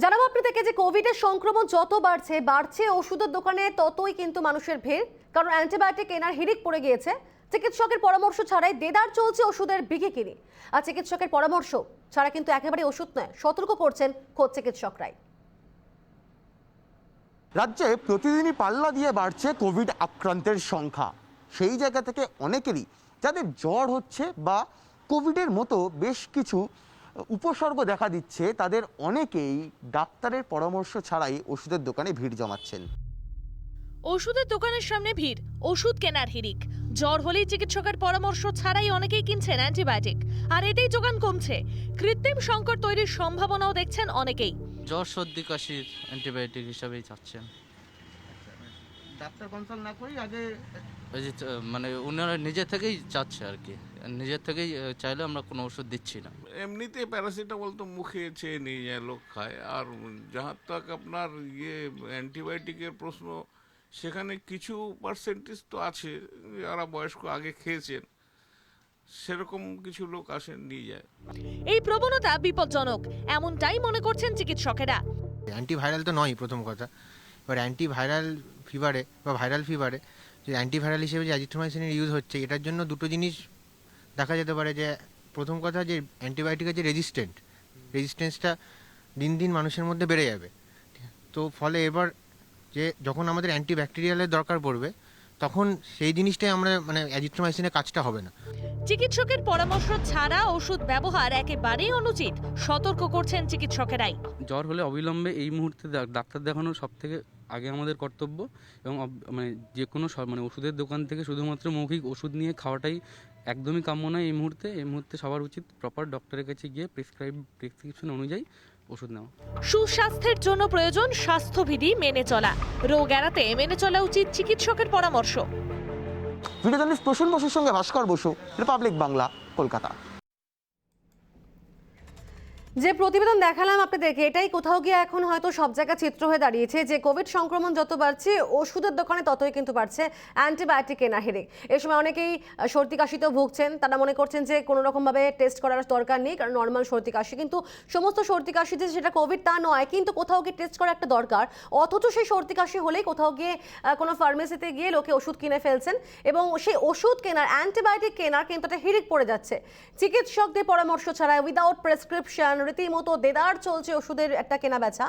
জানাবো আপনাদেরকে যে কোভিডের সংক্রমণ যত বাড়ছে ওষুধের দোকানে ততই কিন্তু মানুষের ভিড়, কারণ অ্যান্টিবায়োটিক কেনার হিড়িক পড়ে গিয়েছে। চিকিৎসকের পরামর্শ ছাড়াই দেদার চলছে ওষুধের বিক্রি। আর চিকিৎসকের পরামর্শ ছাড়া কিন্তু একেবারে ওষুধ নয়, সতর্ক করছেন খোদ চিকিৎসকরাই। রাজ্যে প্রতিদিনই পাল্লা দিয়ে বাড়ছে কোভিড আক্রান্তের সংখ্যা। সেই জায়গা থেকে অনেকেরই যাদের জ্বর হচ্ছে বা কোভিডের মতো বেশ কিছু উপসর্গ দেখা দিচ্ছে, তাদের অনেকেই ডাক্তারের পরামর্শ ছাড়াই ওষুধের দোকানে ভিড় জমাচ্ছেন। ওষুধের দোকানের সামনে ভিড়, ওষুধ কেনার হিড়িক। জ্বর হলেই চিকিৎসকের পরামর্শ ছাড়াই অনেকেই কিনছেন অ্যান্টিবায়োটিক, আর এতেই যোগান কমছে। কৃত্রিম সংকট তৈরির সম্ভাবনাও দেখছেন অনেকেই। জ্বর সর্দি কাশির অ্যান্টিবায়োটিক হিসাবেই চাচ্ছেন। ডাক্তার কনসাল্ট না করেই আগে ওই যে মানে ওনারা নিজে থেকেই চাচ্ছে আর কি, নিজের থেকেই চাইলে আমরা কোনো ওষুধ দিচ্ছি না। এমনিতে প্যারাসিটামল তো মুখে চেয়ে নিয়ে যায়, লোক খায়। আর যাহার তক আপনার অ্যান্টিবায়োটিকের প্রশ্ন, সেখানে কিছু পার্সেন্টেজ তো আছে যারা বয়স্ক আগে খেয়েছেন, সেরকম কিছু লোক আসেন নিয়ে যায়। এই প্রবণতা বিপজ্জনক, এমনটাই মনে করছেন চিকিৎসকেরা। অ্যান্টিভাইরাল তো নয় প্রথম কথা, এবার অ্যান্টিভাইরাল ফিভারে বা ভাইরাল ফিভারে যে অ্যান্টিভাইরাল হিসেবে যে অ্যাজিথ্রোমাইসিনের ইউজ হচ্ছে, এটার জন্য দুটো জিনিস দেখা যেতে পারে। যে প্রথম কথা, যে অ্যান্টিবায়োটিকের যে রেজিস্ট্যান্সটা দিন দিন মানুষের মধ্যে বেড়ে যাবে। তো ফলে এবার যে যখন আমাদের অ্যান্টিব্যাকটেরিয়ালের দরকার পড়বে, তখন সেই জিনিসটাই আমরা মানে অ্যাজিথ্রোমাইসিনের কাজটা হবে না। চিকিৎসকের পরামর্শ ছাড়া ওষুধ ব্যবহার একেবারেই অনুচিত, সতর্ক করছেন চিকিৎসকেরাই। জ্বর হলে অবিলম্বে এই মুহূর্তে ডাক্তার দেখানো সব থেকে আগে আমাদের কর্তব্য, এবং মানে যে কোনো মানে ওষুধের দোকান থেকে শুধুমাত্র মৌখিক ওষুধ নিয়ে খাওয়াটাই একদমই কাম্য নয়। এই মুহূর্তে সবার উচিত প্রপার ডক্টরের কাছে গিয়ে প্রেসক্রিপশন অনুযায়ী ওষুধ নেওয়া। সুস্বাস্থ্যের জন্য প্রয়োজন স্বাস্থ্যবিধি মেনে চলা। রোগ এড়াতে মেনে চলা উচিত চিকিৎসকের পরামর্শ। ভিডিও জার্নালিস্ট প্রসূন বসুর সঙ্গে ভাস্কর বসু, রিপাবলিক বাংলা, কলকাতা। যে প্রতিবেদন দেখালাম আপনাদেরকে, এটাই কোথাও গিয়ে এখন হয়তো সব জায়গায় চিত্র হয়ে দাঁড়িয়েছে যে কোভিড সংক্রমণ যত বাড়ছে ওষুধের দোকানে ততই কিন্তু বাড়ছে অ্যান্টিবায়োটিক কেনা হিড়িক। এই সময় অনেকেই সর্দি কাশিতেও ভুগছেন। তারা মনে করছেন যে কোনো রকমভাবে টেস্ট করার দরকার নেই, কারণ নর্মাল সর্দি কাশি, কিন্তু সমস্ত সর্দি কাশি যে সেটা কোভিড তা নয়, কিন্তু কোথাও গিয়ে টেস্ট করা একটা দরকার। অথচ সেই সর্দি কাশি হলেই কোথাও গিয়ে কোনো ফার্মেসিতে গিয়ে লোকে ওষুধ কিনে ফেলছেন, এবং সেই ওষুধ কেনার অ্যান্টিবায়োটিক কেনার কিন্তু একটা হিড়িক পড়ে যাচ্ছে। চিকিৎসকদের পরামর্শ ছাড়া উইদাউট প্রেসক্রিপশন রীতিমতো দেদার চলছে ওষুধের একটা কেনা বেচা,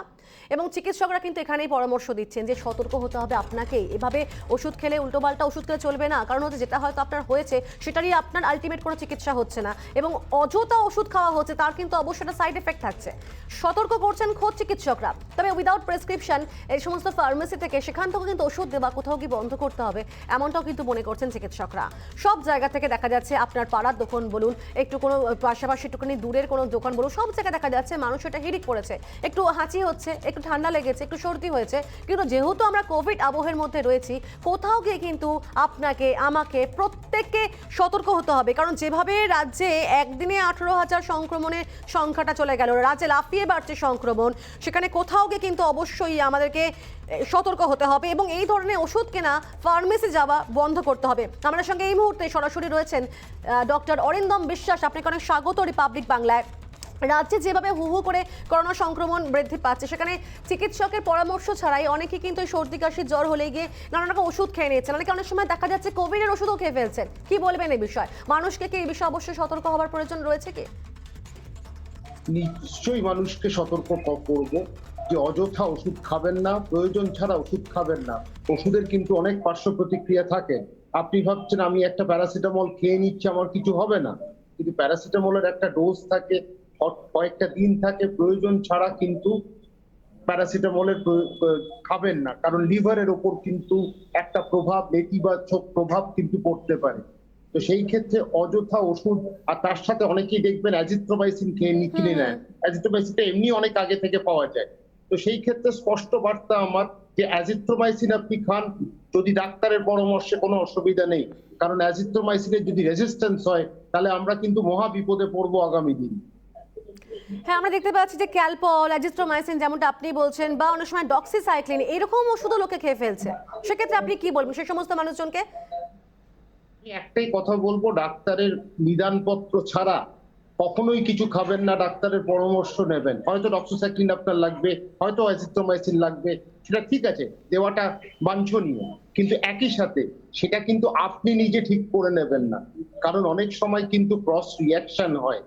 এবং চিকিৎসকরা কিন্তু এখানেই পরামর্শ দিচ্ছেন যে সতর্ক হতে হবে আপনাকে। এভাবে ওষুধ খেলে, উল্টোপাল্টা ওষুধ খেলে চলবে না, কারণ হচ্ছে যেটা হয়তো আপনার হয়েছে সেটারই আপনার আলটিমেট কোনো চিকিৎসা হচ্ছে না, এবং অযথা ওষুধ খাওয়া হচ্ছে, তার কিন্তু অবশ্যই একটা সাইড এফেক্ট থাকছে। সতর্ক করছেন খোদ চিকিৎসকরা। তবে উইদাউট প্রেসক্রিপশন এই সমস্ত ফার্মেসি থেকে, সেখান থেকে কিন্তু ওষুধ দেওয়া কোথাও কি বন্ধ করতে হবে, এমনটাও কিন্তু মনে করছেন চিকিৎসকরা। সব জায়গা থেকে দেখা যাচ্ছে, আপনার পাড়ার দোকান বলুন, একটু কোনো পাশাপাশি একটুখানি দূরের কোনো দোকান বলুন, সব জায়গায় দেখা যাচ্ছে মানুষ এটা হিড়িক পড়েছে। একটু হাঁচি হচ্ছে, একটু ঠান্ডা লেগেছে, একটু সর্দি হয়েছে, কিন্তু যেহেতু আমরা কোভিড আবহের মধ্যে রয়েছি, কোথাও গিয়ে কিন্তু আপনাকে, আমাকে, প্রত্যেককে সতর্ক হতে হবে। কারণ যেভাবে রাজ্যে একদিনে 18,000 সংক্রমণের সংখ্যাটা চলে গেল, রাজ্যে লাফিয়ে বাড়ছে সংক্রমণ, সেখানে কোথাও গিয়ে কিন্তু অবশ্যই আমাদেরকে সতর্ক হতে হবে, এবং এই ধরনের ওষুধ কেনা, ফার্মেসি যাওয়া বন্ধ করতে হবে। আমাদের সঙ্গে এই মুহূর্তে সরাসরি রয়েছেন ডক্টর অরিন্দম বিশ্বাস। আপনাকে অনেক স্বাগত রিপাবলিক বাংলায়। রাজ্যে যেভাবে হু হু করে করোনা সংক্রমণ বৃদ্ধি পাচ্ছে, সেখানে চিকিৎসকের পরামর্শ ছাড়াই অনেকে কিন্তু সর্দি কাশি জ্বর হলে গিয়ে নানা রকম ওষুধ খেয়ে নিচ্ছেন, অনেকে অনেক সময় দেখা যাচ্ছে কোভিডের ওষুধও খেয়ে ফেলছেন। কি বলবেন এই বিষয়ে? মানুষকে কি এই বিষয়ে অবশ্যই সতর্ক হওয়ার প্রয়োজন রয়েছে কি? নিশ্চয়ই মানুষকে সতর্ক করব যে অযথা ওষুধ খাবেন না, প্রয়োজন ছাড়া ওষুধ খাবেন না। ওষুধের কিন্তু অনেক পার্শ্ব প্রতিক্রিয়া থাকে। আপনি ভাবছেন আমি একটা প্যারাসিটামল খেয়ে নিচ্ছি, আমার কিছু হবে না, কিন্তু প্যারাসিটামলের একটা ডোজ থাকে, কয়েকটা দিন থাকে। প্রয়োজন ছাড়া কিন্তু প্যারাসিটামলের খাবেন না, কারণ লিভারের ওপর কিন্তু একটা প্রভাব, নেতিবাচক প্রভাব কিন্তু পড়তে পারে। তো সেই ক্ষেত্রে অযথা ওষুধ, আর তার সাথে অনেকেই দেখবেন অ্যাজিথ্রোমাইসিন কিনে নেয়। অ্যাজিথ্রোমাইসিনটা এমনি অনেক আগে থেকে পাওয়া যায়। তো সেই ক্ষেত্রে স্পষ্ট বার্তা আমার যে অ্যাজিথ্রোমাইসিন আপনি খান, যদি ডাক্তারের পরামর্শে, কোনো অসুবিধা নেই, কারণ অ্যাজিথ্রোমাইসিনের যদি রেজিস্ট্যান্স হয় তাহলে আমরা কিন্তু মহা বিপদে পড়বো আগামী দিন। হ্যাঁ, আমরা দেখতে পাচ্ছি যে ক্যালপল, অ্যাজিথ্রোমাইসিন যেমনটা আপনি বলছেন, বা অনেক সময় ডক্সিসাইক্লিন, এরকম ওষুধও লোকে খেয়ে ফেলছে। সেক্ষেত্রে আপনি কি বলবেন সেই সমস্ত মানুষজনকে? একটাই কথা বলবো, ডাক্তারের নিদানপত্র ছাড়া কখনোই কিছু খাবেন না, ডাক্তারের পরামর্শ নেবেন। হয়তো ডক্সিসাইক্লিন আপনার লাগবে, হয়তো অ্যাজিথ্রোমাইসিন লাগবে, সেটা ঠিক আছে, দেওয়াটা বাঞ্ছনীয়, কিন্তু একই সাথে সেটা কিন্তু আপনি নিজে ঠিক করে নেবেন না, কারণ অনেক সময় কিন্তু ক্রস রিয়াকশন হয়।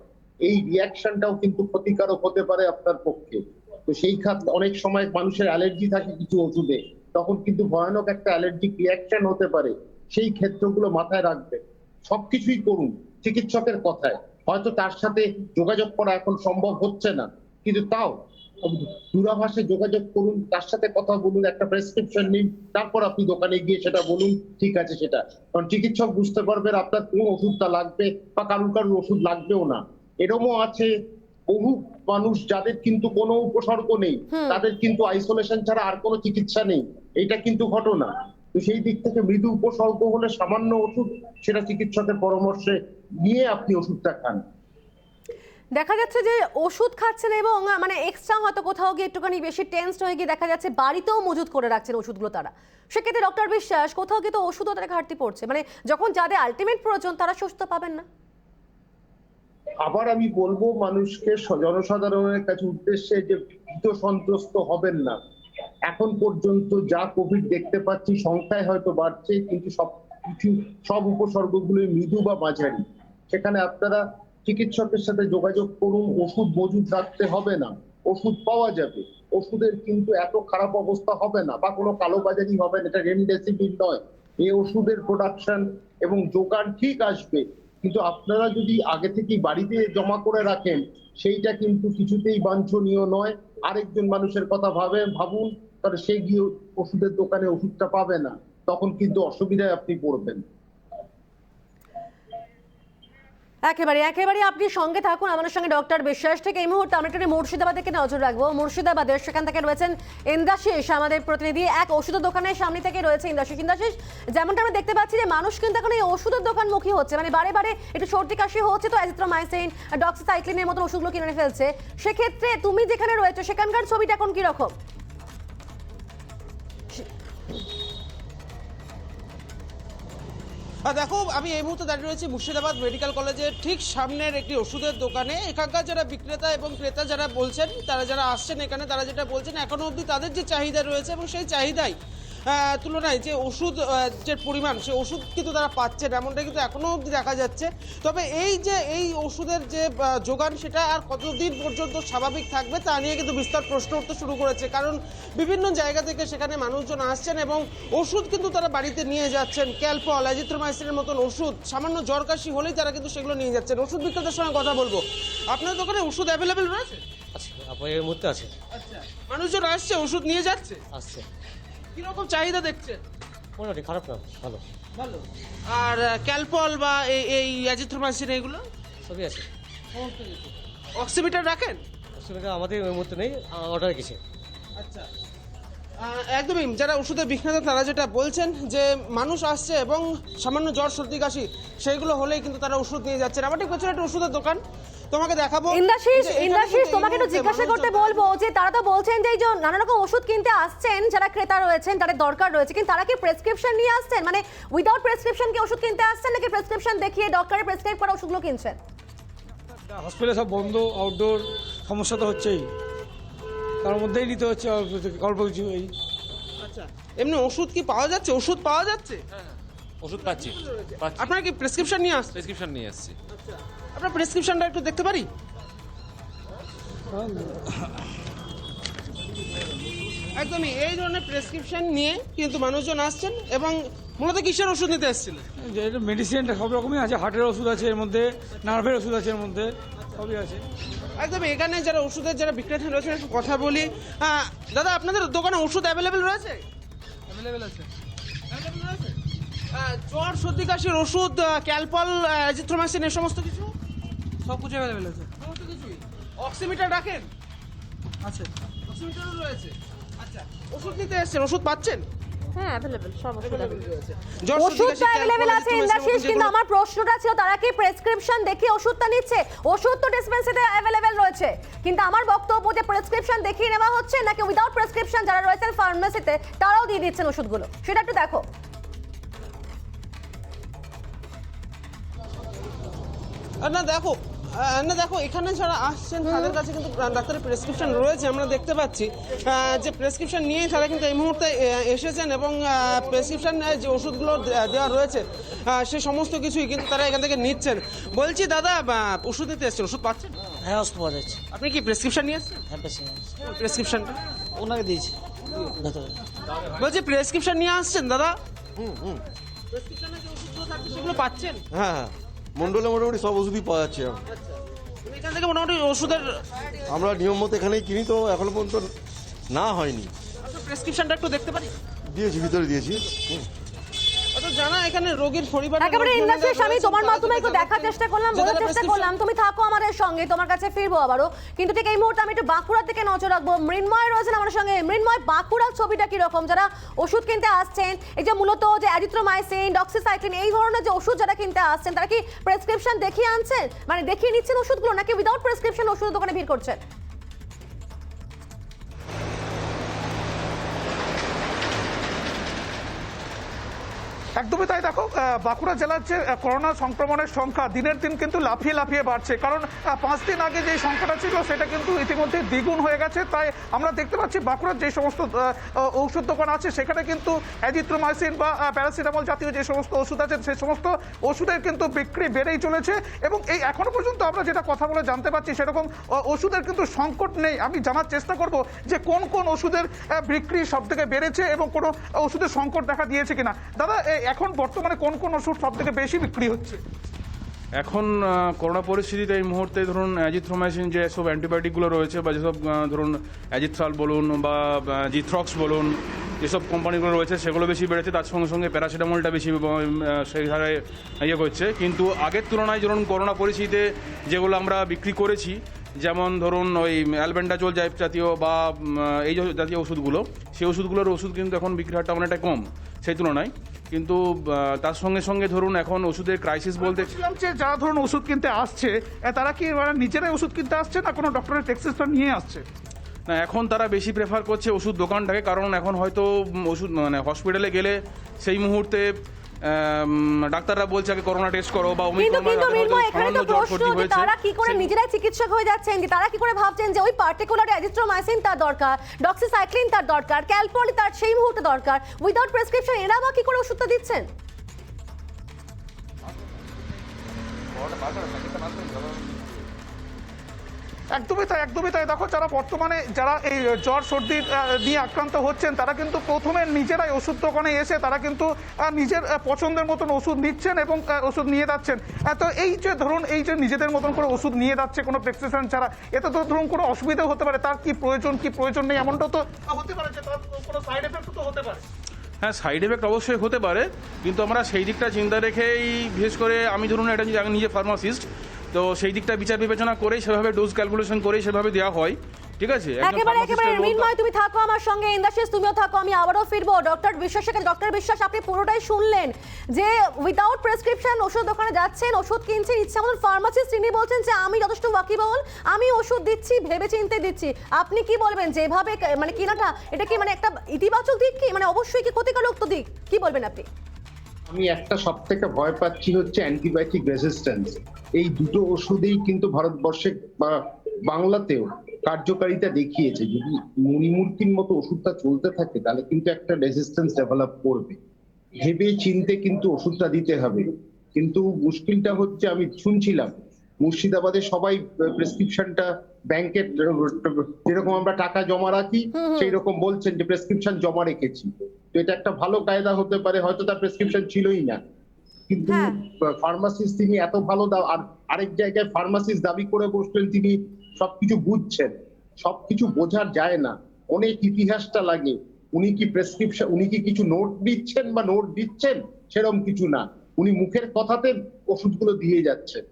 এই রিয়াকশনটাও কিন্তু ক্ষতিকারক হতে পারে আপনার পক্ষে। তো সেই ক্ষেত্রে অনেক সময় মানুষের অ্যালার্জি থাকে কিছু ওষুধে, তখন কিন্তু ভয়ানক একটা অ্যালার্জিক রিয়াকশন হতে পারে। সেই ক্ষেত্রগুলো মাথায় রাখবেন। সবকিছুই করুন চিকিৎসকের কথায়। হয়তো তার সাথে যোগাযোগ করা এখন সম্ভব হচ্ছে না, কিন্তু তাও দূরাভাষে যোগাযোগ করুন, তার সাথে কথা বলুন, একটা প্রেসক্রিপশন নিন, তারপর আপনি দোকানে গিয়ে সেটা বলুন, ঠিক আছে সেটা। কারণ চিকিৎসক বুঝতে পারবেন আপনার কোন ওষুধটা লাগবে, বা কারুর ওষুধ লাগবেও না। এরকমও আছে বহু মানুষ যাদের কিন্তু কোনো উপসর্গ নেই, তাদের কিন্তু আইসোলেশন ছাড়া আর কোনো চিকিৎসা নেই, এটা কিন্তু ঘটনা। তো সেই দিক থেকে মৃদু উপসর্গ হলে সামান্য ওষুধ, সেটা চিকিৎসকের পরামর্শে নিয়ে আপনি ওষুধটা খান। দেখা যাচ্ছে যে ওষুধ খাচ্ছেন এবং মানে এক্সট্রা হয়তো কোথাও গিয়ে একটুখানি বেশি টেন্সড হয়ে গিয়ে দেখা যাচ্ছে বাড়িতেও মজুত করে রাখছেন ওষুধগুলো তারা। সেক্ষেত্রে ডক্টর বিশ্বাস কোথাও গিয়ে তো ওষুধও তাদের ঘাটতি পড়ছে, মানে যখন যাদের আলটিমেট প্রয়োজন তারা সুস্থ পাবেন না। আবার আমি বলবো মানুষকে, জনসাধারণের কাছে উদ্দেশ্যে, যে ভীত সন্ত্রস্ত হবেন না। এখন পর্যন্ত যা কোভিড দেখতে পাচ্ছি সংখ্যায় হয়তো বাড়ছে, কিন্তু সব উপসর্গগুলো মৃদু বা মাঝারি। সেখানে আপনারা চিকিৎসকের সাথে যোগাযোগ করুন। ওষুধ মজুদ রাখতে হবে না, ওষুধ পাওয়া যাবে। ওষুধের কিন্তু এত খারাপ অবস্থা হবে না, বা কোনো কালোবাজারি হবে না। এটা রেমডেসিভির নয়, এই ওষুধের প্রোডাকশন এবং যোগান ঠিক আসবে, কিন্তু আপনারা যদি আগে থেকেই বাড়িতে জমা করে রাখেন, সেইটা কিন্তু কিছুতেই বাঞ্ছনীয় নয়। আরেকজন মানুষের কথা ভাবুন, তাহলে সে গিয়ে ওষুধের দোকানে ওষুধটা পাবে না, তখন কিন্তু অসুবিধায় আপনি পড়বেন। একেবারে আপনি সঙ্গে থাকুন আমাদের সঙ্গে ডক্টর বিশ্বাস থেকে। এই মুহূর্তে আমরা একটু মুর্শিদাবাদ থেকে নজর রাখবো। মুর্শিদাবাদের সেখান থেকে রয়েছেন ইন্দ্রাশিস আমাদের প্রতিনিধি, এক ওষুধের দোকানের সামনে থেকে রয়েছে ইন্দ্রাশিস। যেমনটা আমরা দেখতে পাচ্ছি যে মানুষ কিন্তু এখন এই ওষুধের দোকানমুখী হচ্ছে, মানে বারে একটু সর্দি কাশি হচ্ছে তো অ্যাজিথ্রোমাইসিন, ডক্সিসাইক্লিনের মতো ওষুধগুলো কিনে ফেলছে। সেক্ষেত্রে তুমি যেখানে রয়েছে সেখানকার ছবিটা এখন কিরকম? দেখো, আমি এই মুহূর্তে দাঁড়িয়ে রয়েছি মুর্শিদাবাদ মেডিকেল কলেজের ঠিক সামনের একটি ওষুধের দোকানে। এখানকার যারা বিক্রেতা এবং ক্রেতা যারা বলছেন, তারা যারা আসছেন এখানে, তারা যেটা বলছেন এখনো অবধি তাদের যে চাহিদা রয়েছে এবং সেই চাহিদায় তুলনায় যে ওষুধ যে পরিমাণ, সেই ওষুধ কিন্তু তারা পাচ্ছেন এমনটা কিন্তু এখনো অবধি দেখা যাচ্ছে। তবে এই ওষুধের যে যোগান, সেটা আর কতদিন পর্যন্ত স্বাভাবিক থাকবে তা নিয়ে কিন্তু বিস্তর প্রশ্ন উঠতে শুরু করেছে। কারণ বিভিন্ন জায়গা থেকে সেখানে মানুষজন আসছেন এবং ওষুধ কিন্তু তারা বাড়িতে নিয়ে যাচ্ছেন। ক্যালপল, অ্যাজিথ্রোমাইসিনের মতন ওষুধ সামান্য জ্বর কাশি হলেই তারা কিন্তু সেগুলো নিয়ে যাচ্ছেন। ওষুধ বিক্রেতার সঙ্গে কথা বলবো। আপনার দোকানে ওষুধ অ্যাভেলেবেল রয়েছে? আছে, এর মধ্যে আছে। আচ্ছা, মানুষজন আসছে, ওষুধ নিয়ে যাচ্ছে? আসছে। কিরকম চাহিদা দেখছেন? মোটামুটি খারাপ না, ভালো। আর ক্যালপল বা এই অ্যাজিথ্রোমাইসিন এগুলো সবই আছে। অক্সিমিটার রাখেন? অসুবিধা আমাদের ওই মুহূর্তে নেই, অর্ডার গেছে। আচ্ছা, একদমই যারা ওষুধের বিক্রেতা তারা যেটা বলছেন যে মানুষ আসছে এবং সামান্য জ্বর সর্দি কাশি সেইগুলো হলেই কিন্তু তারা ওষুধ নিয়ে যাচ্ছেন। আমার ঠিক পেছনে একটা ওষুধের দোকান, তোমাকে দেখাবো। ইন্দ্রাশিস, তোমাকে একটু জিজ্ঞাসা করতে বলবো যে তারা তো বলছেন যে এই যে নানা রকম ওষুধ কিনতে আসছেন যারা ক্রেতা রয়েছেন, তাদের দরকার রয়েছে, কিন্তু তারা কি প্রেসক্রিপশন নিয়ে আসছেন? মানে উইদাউট প্রেসক্রিপশন কি ওষুধ কিনতে আসছেন, নাকি প্রেসক্রিপশন দেখিয়ে ডক্টরের প্রেসক্রাইব করা ওষুধগুলো কিনছেন? হসপিটালে সব বন্ধ, আউটডোর সমস্যা তো হচ্ছেই, তার মধ্যেই নিতে হচ্ছে অল্প কিছু। এই আচ্ছা, এমনি ওষুধ কি পাওয়া যাচ্ছে? ওষুধ পাওয়া যাচ্ছে? ওষুধ পাচ্ছি। আপনার কি প্রেসক্রিপশন নিয়ে আসছে? প্রেসক্রিপশন নিয়ে আসছি। আচ্ছা, আপনার প্রেসক্রিপশনটা একটু দেখতে পারি? একদমই এই ধরনের প্রেসক্রিপশন নিয়ে কিন্তু মানুষজন আসছেন। এবং মূলত কিসের ওষুধ নিতে এসেছিলেন? মেডিসিনটা সব রকমই আছে, হার্টের ওষুধ আছে এর মধ্যে, নার্ভের ওষুধ আছে এর মধ্যে, সবই আছে। একদম এখানে যারা ওষুধের যারা বিক্রেতা রয়েছেন একটু কথা বলি। দাদা, আপনাদের দোকানে ওষুধ অ্যাভেলেবেল রয়েছে? অ্যাভেলেবেল আছে। জ্বর সর্দি কাশির ওষুধ, ক্যালপল, অ্যাজিথ্রোমাইসিন, এই সমস্ত কিছু সব কিছু অ্যাভেলেবেল আছে। সমস্ত কিছুই। অক্সিমিটার রাখেন? আছে, অক্সিমিটারও রয়েছে। আচ্ছা, ওষুধ নিতে এসেছেন, ওষুধ পাচ্ছেন? হ্যাঁ, অ্যাভেলেবেল, সব ওষুধ রয়েছে। ওষুধ তো অ্যাভেলেবেল আছে ইন্দ্রাশিস, কিন্তু আমার প্রশ্নটা ছিল তারা কি প্রেসক্রিপশন দেখে ওষুধটা নিচ্ছে? ওষুধ তো ডিসপেন্সারিতে অ্যাভেলেবেল রয়েছে, কিন্তু আমার বক্তব্য যে প্রেসক্রিপশন দেখিয়ে নেওয়া হচ্ছে নাকি উইদাউট প্রেসক্রিপশন যারা রয়েছেন ফার্মেসিতে তারাও দিয়ে দিচ্ছেন ওষুধগুলো, সেটা একটু দেখো। না দেখো, না দেখো, এখানে যারা আসছেন তাদের কাছে কিন্তু ডাক্তারের প্রেসক্রিপশন রয়েছে, আমরা দেখতে পাচ্ছি যে প্রেসক্রিপশন নিয়ে তারা কিন্তু এই মুহূর্তে এসেছেন এবং প্রেসক্রিপশন যে ওষুধগুলো দেওয়া রয়েছে সে সমস্ত কিছুই কিন্তু তারা এখান থেকে নিচ্ছেন। বলছি দাদা, ওষুধ নিতে এসছেন, ওষুধ পাচ্ছেন? হ্যাঁ, ওষুধ পাওয়া যাচ্ছে। আপনি কি প্রেসক্রিপশন নিয়ে এসছেন? হ্যাঁ, বেশি প্রেসক্রিপশনটা ওনাকে দিয়েছি ভেতরে। বলছি প্রেসক্রিপশন নিয়ে আসছেন দাদা? প্রেসক্রিপশনে যে ওষুধগুলো থাকছে সেগুলো পাচ্ছেন? হ্যাঁ হ্যাঁ, মন্ডলে মোটামুটি সব ওষুধই পাওয়া যাচ্ছে। এখান থেকে মোটামুটি ওষুধের আমরা নিয়ম মতো এখানেই কিনি, তো এখনো পর্যন্ত না হয়নি। প্রেসক্রিপশনটা একটু দেখতে পারি? দিয়েছি, ভিতরে দিয়েছি। জানা এখানে রোগীর পরিবার একেবারে ইন্দ্রাশিস, আমি তোমার মাধ্যমে একটু দেখার চেষ্টা করলাম, বোঝার চেষ্টা করলাম, তুমি থাকো আমাদের সঙ্গে, তোমার কাছে ফিরবো আবারও। কিন্তু ঠিক এই মুহূর্তে আমি একটু বাঁকুড়ার দিকে নজর রাখবো। মৃন্ময় রয়েছেন আমার সঙ্গে। মৃন্ময়, বাঁকুড়ার ছবিটা কিরকম? যারা ওষুধ কিনতে আসছেন, এই যে মূলত যে অ্যাজিথ্রোমাইসিন, ডক্সিসাইক্লিন এই ধরনের যে ওষুধ যারা কিনতে আসছেন, তারা কি প্রেসক্রিপশন দেখিয়ে আনছেন, মানে দেখিয়ে নিচ্ছেন ওষুধগুলো, নাকি উইদাউট প্রেসক্রিপশন ওষুধের দোকানে ভিড় করছেন? একদমই তাই। দেখো, বাঁকুড়া জেলার যে করোনা সংক্রমণের সংখ্যা দিনের দিন কিন্তু লাফিয়ে লাফিয়ে বাড়ছে, কারণ 5 দিন আগে যে সংখ্যাটা ছিল সেটা কিন্তু ইতিমধ্যে দ্বিগুণ হয়ে গেছে। তাই আমরা দেখতে পাচ্ছি বাঁকুড়ার যে সমস্ত ঔষধ দোকান আছে সেখানে কিন্তু অ্যাজিথ্রোমাইসিন বা প্যারাসিটামল জাতীয় যে সমস্ত ওষুধ আছে সেই সমস্ত ওষুধের কিন্তু বিক্রি বেড়েই চলেছে। এবং এই এখনো পর্যন্ত আমরা যেটা কথা বলে জানতে পারছি সেরকম ওষুধের কিন্তু সংকট নেই। আমি জানার চেষ্টা করব যে কোন কোন ওষুধের বিক্রি সব থেকে বেড়েছে এবং কোনো ওষুধের সংকট দেখা দিয়েছে কিনা। দাদা, এখন বর্তমানে কোন কোন ওষুধ সব থেকে বেশি বিক্রি হচ্ছে? এখন করোনা পরিস্থিতিতে এই মুহূর্তে ধরুন অ্যাজিথ্রোমাইসিন যে সব অ্যান্টিবায়োটিকগুলো রয়েছে বা যেসব ধরুন অ্যাজিথ্রাল বলুন বা জিথ্রক্স বলুন, যেসব কোম্পানিগুলো রয়েছে সেগুলো বেশি বেড়েছে। তার সঙ্গে সঙ্গে প্যারাসিটামলটা বেশি সেই হারে ইয়ে করছে। কিন্তু আগের তুলনায় ধরুন করোনা পরিস্থিতিতে যেগুলো আমরা বিক্রি করেছি, যেমন ধরুন ওই অ্যালবেন্ডাজোল জাতীয় বা এই জাতীয় ওষুধগুলো, সেই ওষুধগুলোর ওষুধ কিন্তু এখন বিক্রি হারটা অনেকটা কম সেই তুলনায়। কিন্তু তার সঙ্গে সঙ্গে ধরুন এখন ওষুধের ক্রাইসিস বলতে যে যারা ধরুন ওষুধ কিনতে আসছে তারা কি নিজেরাই ওষুধ কিনতে আসছে না কোনো ডক্টরের প্রেসক্রিপশন নিয়ে আসছে? না, এখন তারা বেশি প্রেফার করছে ওষুধ দোকানটাকে, কারণ এখন হয়তো ওষুধ মানে হসপিটালে গেলে সেই মুহূর্তে ডাক্তাররা বলছে আগে করোনা টেস্ট করো বা তারা কি করে নিজেরাই চিকিৎসক হয়ে যাচ্ছেন, যে তারা কি করে ভাবছেন যে ওই পার্টিকুলার অ্যাজিথ্রোমাইসিন তার দরকার, ডক্সিসাইক্লিন তার দরকার, ক্যালপলি তার সেই মুহূর্তে দরকার, উইদাউট প্রেসক্রিপশন এরা বা কি করে ওষুধটা দিচ্ছেন? একদমই তাই, একদমই তাই। দেখো, যারা বর্তমানে যারা এই জ্বর সর্দি নিয়ে আক্রান্ত হচ্ছেন তারা কিন্তু প্রথমে নিজেরাই ওষুধ দোকানে এসে তারা কিন্তু নিজের পছন্দের মতন ওষুধ নিচ্ছেন এবং ওষুধ নিয়ে যাচ্ছেন। তো এই যে ধরুন এই যে নিজেদের মতন করে ওষুধ নিয়ে যাচ্ছে কোনো প্রেসক্রিপশন ছাড়া, এতে তো ধরুন কোনো অসুবিধাও হতে পারে। তার কি প্রয়োজন নেই এমনটাও তো হতে পারে, যে তার কোনো সাইড এফেক্ট তো হতে পারে। হ্যাঁ, সাইড এফেক্ট অবশ্যই হতে পারে, কিন্তু আমরা সেই দিকটা চিন্তা রেখেই, বিশেষ করে আমি ধরুন এটা আমি নিজে ফার্মাসিস্ট, তো সেই দিকটা বিচার বিবেচনা করেই সেভাবে ডোজ ক্যালকুলেশন করেই সেভাবে দেওয়া হয়। ঠিক আছে, একেবারে মৃন্ময়, তুমি থাকো আমার সঙ্গে, ইন্দ্রাশিস তুমিও থাকো, আমি আবারও ফিরবো ডক্টর বিশ্বাসের কাছে। ডক্টর বিশ্বাস, আপনি পুরোটাই শুনলেন যে উইদাউট প্রেসক্রিপশন ওষুধ দোকানে যাচ্ছেন, ওষুধ কিনছেন, ইচ্ছা মতন ফার্মাসিস্ট তিনি বলছেন যে আমি যথেষ্ট ওয়াকিবহল, আমি ওষুধ দিচ্ছি, ভেবে চিন্তে দিচ্ছি। আপনি কি বলবেন যে এভাবে মানে কেনাটা এটা কি মানে একটা ইতিবাচক দিক, কি মানে অবশ্যই কি ক্ষতিকারক দিক, কি বলবেন আপনি? আমি একটা সব থেকে ভয় পাচ্ছি হচ্ছে অ্যান্টিবায়োটিক রেজিস্ট্যান্স। এই দুটো ওষুধেই কিন্তু ভারতবর্ষে বা বাংলাতেও কার্যকারিতা দেখিয়েছে। যদি মণিমূর্তির মতো ওষুধটা চলতে থাকে তাহলে কিন্তু একটা রেজিস্ট্যান্স ডেভেলপ করবে। ভেবে চিনতে কিন্তু ওষুধটা দিতে হবে। কিন্তু মুশকিলটা হচ্ছে, আমি শুনছিলাম মুর্শিদাবাদে সবাই প্রেসক্রিপশনটা ব্যাংকের যেরকম আমরা টাকা জমা রাখি সেই রকম বলছেন যে প্রেসক্রিপশন জমা রেখেছি। তো এটা একটা ভালো কায়দা হতে পারে, হয়তো তার প্রেসক্রিপশন ছিলই না, কিন্তু ফার্মাসিস্ট তিনি এত ভালো আর আরেক জায়গায় ফার্মাসিস্ট দাবি করে বসলেন তিনি সবকিছু বুঝছেন। সবকিছু বোঝার যায় না, অনেক ইতিহাসটা লাগে। উনি কি প্রেসক্রিপশন, উনি কি কিছু নোট দিচ্ছেন বা নোট দিচ্ছেন সেরকম কিছু না, উনি মুখের কথাতে ওষুধগুলো দিয়ে যাচ্ছেন।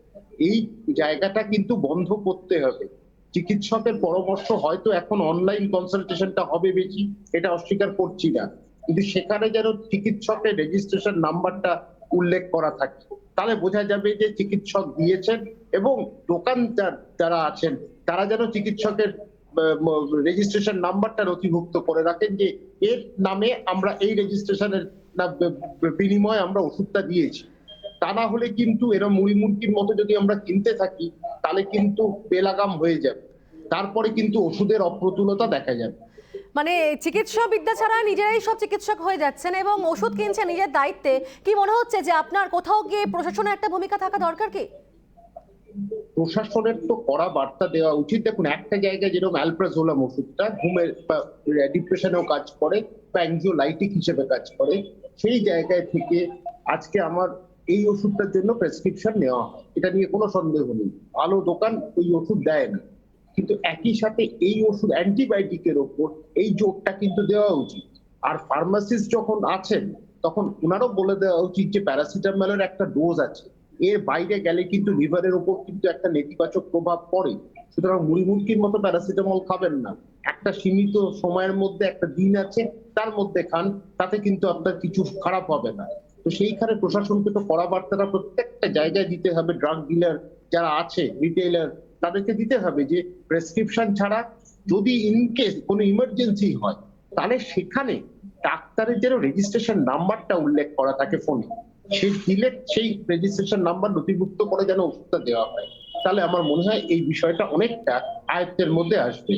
এই জায়গাটা কিন্তু বন্ধ করতে হবে। চিকিৎসকের পরামর্শ হয়তো এখন অনলাইন কনসালটেশনটা হবে বেশি, এটা অস্বীকার করছি না, কিন্তু সেখানে যেন চিকিৎসকের রেজিস্ট্রেশন নাম্বারটা উল্লেখ করা থাকে, তাহলে বোঝা যাবে যে চিকিৎসক দিয়েছেন। এবং দোকানদার যারা আছেন তারা যেন চিকিৎসকের রেজিস্ট্রেশন নাম্বারটা নথিভুক্ত করে রাখেন যে এর নামে আমরা এই রেজিস্ট্রেশনের বিনিময়ে আমরা ওষুধটা দিয়েছি। তা না হলে কিন্তু এরা মুড়ি মুড়কির মতো যদি আমরা কিনতে থাকি তাহলে কিন্তু বেলাগাম হয়ে যাবে, তারপরে কিন্তু ওষুধের অপ্রতুলতা দেখা যাবে। মানে চিকিৎসা বিদ্যা ছাড়া নিজেরাই সব চিকিৎসক হয়ে যাচ্ছেন এবং ওষুধ কিনছেন নিজের দায়িত্বে। কি মনে হচ্ছে যে আপনার কোথাও গিয়ে প্রশাসনের একটা ভূমিকা থাকা দরকার কি? প্রশাসনের তো কড়া বার্তা দেওয়া উচিত। দেখুন, একটা জায়গায় যেরকম অ্যালপ্রাজোলাম ওষুধটা ঘুমের বা ডিপ্রেশনেও কাজ করে বা অ্যাংজিওলাইটিক হিসেবে কাজ করে, সেই জায়গায় থেকে আজকে আমার এই ওষুধটার জন্য প্রেসক্রিপশন নেওয়া হয়, এটা নিয়ে কোনো সন্দেহ নেই। ভালো দোকান ওই ওষুধ দেয় না, কিন্তু একই সাথে এই ওষুধ অ্যান্টিবায়োটিকের ওপর এই জোরটা কিন্তু দেওয়া উচিত। আর ফার্মাসিস্ট যখন আছেন তখন ওনারও বলে দেওয়া উচিত যে প্যারাসিটামলের একটা ডোজ আছে, এর বাইরে গেলে কিন্তু লিভারের উপর কিন্তু একটা নেতিবাচক প্রভাব পড়ে। সুতরাং মুড়ি মুড়কির মতো প্যারাসিটামল খাবেন না, একটা সীমিত সময়ের মধ্যে একটা দিন আছে তার মধ্যে খান, তাতে কিন্তু আপনার কিছু খারাপ হবে না। তো সেইখানে প্রশাসনকে তো কড়া বার্তাটা প্রত্যেকটা জায়গায় দিতে হবে। ড্রাগ ডিলার যারা আছে, রিটেইলার, তাদেরকে দিতে হবে যে প্রেসক্রিপশন ছাড়া যদি ইনকেস কোনো ইমার্জেন্সি হয় তাহলে সেখানে ডাক্তারের যেন রেজিস্ট্রেশন নাম্বারটা উল্লেখ করা থাকে ফোনে, সেই দিলে সেই রেজিস্ট্রেশন নাম্বার নথিভুক্ত করে যেন ওষুধটা দেওয়া হয়, তাহলে আমার মনে হয় এই বিষয়টা অনেকটা আয়ত্তের মধ্যে আসবে।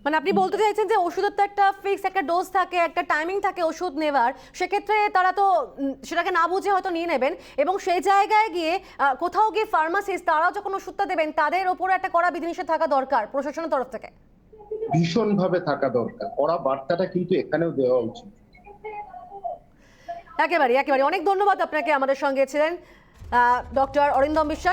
মানে আপনি বলতে চাইছেন যে ওষুধের তো একটা ফিক্স একটা ডোজ থাকে, একটা টাইমিং থাকে ওষুধ নেবার, সেক্ষেত্রে তারা তো সেটাকে না বুঝে হয়তো নিয়ে নেবেন এবং সেই জায়গায় গিয়ে কোথাও গিয়ে ফার্মাসিস্ট তারাও যখন ওষুধটা দেবেন তাদের ওপরে একটা কড়া বিধিনিষেধ থাকা দরকার প্রশাসনের তরফ থেকে। ভীষণভাবে থাকা দরকার, কড়া বার্তাটা কিন্তু এখানেও দেওয়া উচিত। একেবারে অনেক ধন্যবাদ আপনাকে। আমাদের সঙ্গে ছিলেন ডক্টর অরিন্দম বিশ্বাস।